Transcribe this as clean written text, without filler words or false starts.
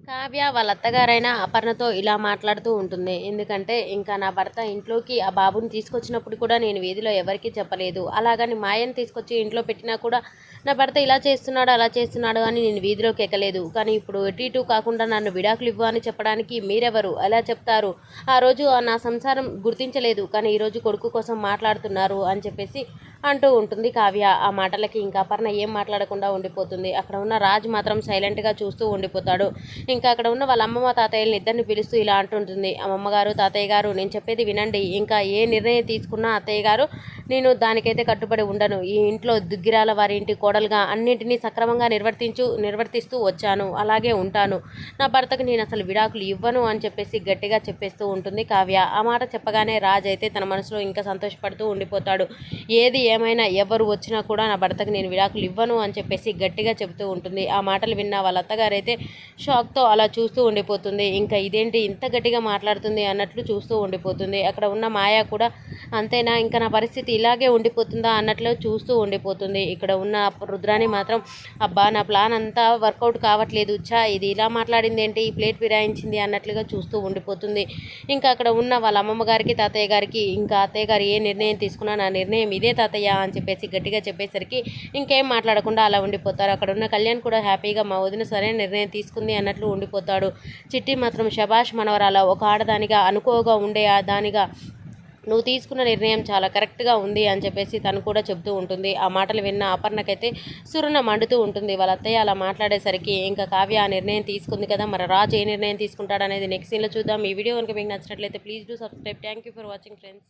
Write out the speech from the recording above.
కావ్య వాళ్ళ అత్తగారైన అపర్ణతో ఇలా మాట్లాడుతూ ఉంటుంది. ఎందుకంటే ఇంకా నా భర్త ఇంట్లోకి ఆ బాబుని తీసుకొచ్చినప్పుడు కూడా నేను వీధిలో ఎవరికీ చెప్పలేదు. అలాగని మాయని తీసుకొచ్చి ఇంట్లో పెట్టినా కూడా నా భర్త ఇలా చేస్తున్నాడు అలా చేస్తున్నాడు అని నేను వీధిలోకి ఎక్కలేదు. కానీ ఇప్పుడు ఎటు ఇటు కాకుండా నన్ను విడాకులు ఇవ్వు అని చెప్పడానికి మీరెవరు? ఎలా చెప్తారు? ఆ రోజు నా సంసారం గుర్తించలేదు, కానీ ఈరోజు కొడుకు కోసం మాట్లాడుతున్నారు అని చెప్పేసి అంటూ ఉంటుంది కావ్య. ఆ మాటలకి ఇంకా అపర్ణ ఏం మాట్లాడకుండా ఉండిపోతుంది. అక్కడ ఉన్న రాజ్ మాత్రం సైలెంట్గా చూస్తూ ఉండిపోతాడు. ఇంకా అక్కడ ఉన్న వాళ్ళ అమ్మమ్మ తాతయ్యని ఇద్దరిని పిలుస్తూ ఇలా అంటుంటుంది. అమ్మమ్మగారు, తాతయ్య గారు, నేను చెప్పేది వినండి. ఇంకా ఏ నిర్ణయం తీసుకున్నా అత్తయ్య గారు నేను దానికైతే కట్టుబడి ఉండను. ఈ ఇంట్లో దుగ్గిరాల వారి ఇంటి కోడలుగా అన్నింటినీ సక్రమంగా నిర్వర్తిస్తూ వచ్చాను, అలాగే ఉంటాను. నా భర్తకు నేను అసలు విడాకులు ఇవ్వను అని చెప్పేసి గట్టిగా చెప్పేస్తూ ఉంటుంది కావ్య. ఆ మాట చెప్పగానే రాజ్ అయితే తన మనసులో ఇంకా సంతోషపడుతూ ఉండిపోతాడు. ఏది ఏమైనా ఎవరు వచ్చినా కూడా నా భర్తకు నేను విడాకులు ఇవ్వను అని చెప్పేసి గట్టిగా చెబుతూ ఉంటుంది. ఆ మాటలు విన్న వాళ్ళ అత్తగారైతే షాక్తో అలా చూస్తూ ఉండిపోతుంది. ఇంకా ఇదేంటి ఇంత గట్టిగా మాట్లాడుతుంది అన్నట్లు చూస్తూ ఉండిపోతుంది. అక్కడ ఉన్న మాయ కూడా అంతేనా, ఇంకా నా పరిస్థితి ఇలాగే ఉండిపోతుందా అన్నట్లు చూస్తూ ఉండిపోతుంది. ఇక్కడ ఉన్న రుద్రాని మాత్రం అబ్బా నా ప్లాన్ అంతా వర్కౌట్ కావట్లేదు, ఇది ఇలా మాట్లాడింది ఏంటి, ఈ ప్లేట్ ఫిరాయించింది అన్నట్లుగా చూస్తూ ఉండిపోతుంది. ఇంకా అక్కడ ఉన్న వాళ్ళ అమ్మమ్మ గారికి తాతయ్య గారికి ఇంకా అత్తయ్య గారు ఏ నిర్ణయం తీసుకున్నా నా నిర్ణయం ఇదే తాతయ్య అని చెప్పేసి గట్టిగా చెప్పేసరికి ఇంకేం మాట్లాడకుండా అలా ఉండిపోతారు. అక్కడ ఉన్న కళ్యాణ్ కూడా హ్యాపీగా మా వదిన సరైన నిర్ణయం తీసుకుంది అన్నట్లు ఉండిపోతాడు. చిట్టి మాత్రం శభాష్ మనవరాల, ఒక ఆడదానిగా అనుకోగా ఉండే దానిగా నువ్వు తీసుకున్న నిర్ణయం చాలా కరెక్ట్గా ఉంది అని చెప్పేసి తను కూడా చెబుతూ ఉంటుంది. ఆ మాటలు విన్న అపర్ణకైతే సురున మండుతూ ఉంటుంది. వాళ్ళ అత్తయ్య అలా మాట్లాడేసరికి ఇంకా కావ్య ఆ నిర్ణయం తీసుకుంది కదా, మరి రాజు ఏ నిర్ణయం తీసుకుంటాడనేది నెక్స్ట్ సీన్లో చూద్దాం. ఈ వీడియో కనుక మీకు నచ్చినట్లయితే please do subscribe. Thank you for watching friends.